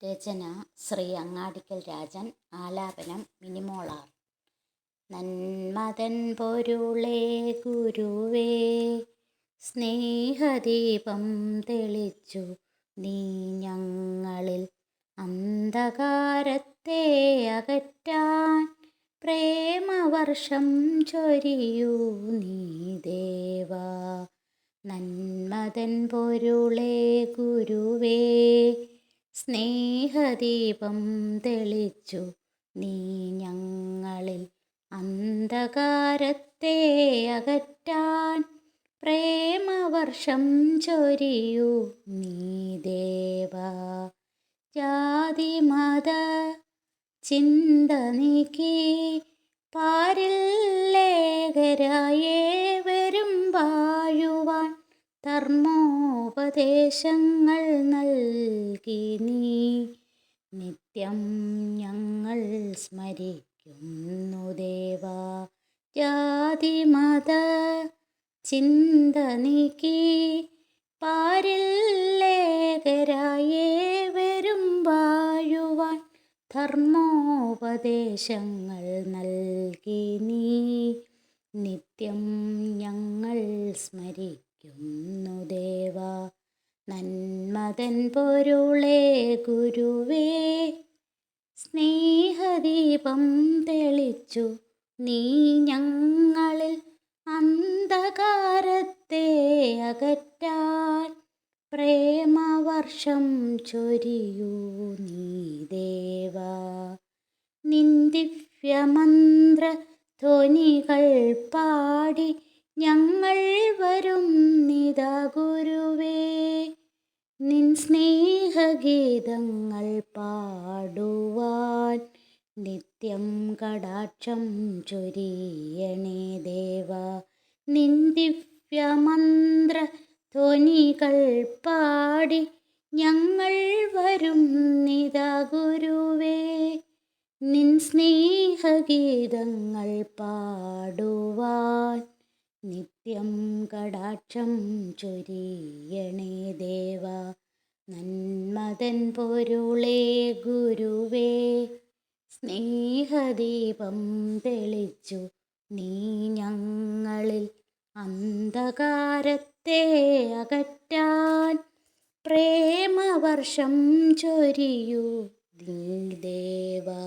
രചന ശ്രീ അങ്ങാടിക്കൽ രാജൻ. ആലാപനം മിനിമോളാർ. നന്മതൻ പൊരുളേ ഗുരുവേ, സ്നേഹദീപം തെളിച്ചു നീ ഞങ്ങളിൽ അന്ധകാരത്തെ അകറ്റാൻ പ്രേമവർഷം ചൊരിയൂ നീ ദേവാ. നന്മതൻ പൊരുളേ ഗുരുവേ, സ്നേഹദീപം തെളിച്ചു നീ ഞങ്ങളിൽ അന്ധകാരത്തെ അകറ്റാൻ പ്രേമവർഷം ചൊരിയൂ നീ ദേവാ. ജാതി മത ചിന്ത നീക്കി പാരിൽ ലേഖരായേവരും വാഴുവാൻ ധർമ്മോപദേശങ്ങൾ നൽകി നീ നിത്യം ഞങ്ങൾ സ്മരിക്കുന്നു ദേവാ. ജാതി മത ചിന്ത നീക്കി പാരിൽ ലേഖരായേവരും വാഴുവാൻ ധർമ്മോപദേശങ്ങൾ നൽകി നീ നിത്യം ഞങ്ങൾ സ്മരിക്കുന്നു ദേവാ. നന്മതൻ പൊരുളേ ഗുരുവേ, സ്നേഹദീപം തെളിച്ചു നീ ഞങ്ങളിൽ അന്ധകാരത്തെ അകറ്റാൻ പ്രേമവർഷം ചൊരിയൂ നീ ദേവാ. നിൻ ദിവ്യമന്ത്ര ധ്വനികൾ പാടി ഞങ്ങൾ വരുന്നിതാ ഗുരുവേ. നിൻ സ്നേഹഗീതങ്ങൾ പാടുവാൻ നിത്യം കടാക്ഷം ചൊരിയണേ ദേവാ. നിൻ ദിവ്യമന്ത്ര ധ്വനികൾ പാടി ഞങ്ങൾ വരുന്നിതാ ഗുരുവേ. നിൻ സ്നേഹഗീതങ്ങൾ പാടുവാൻ നിത്യം കടാക്ഷം ചൊരിയണേ ദേവാ. നന്മതൻ പൊരുളേ ഗുരുവേ, സ്നേഹദീപം തെളിച്ചു നീ ഞങ്ങളിൽ അന്ധകാരത്തെ അകറ്റാൻ പ്രേമവർഷം ചൊരിയൂ നീ ദേവാ.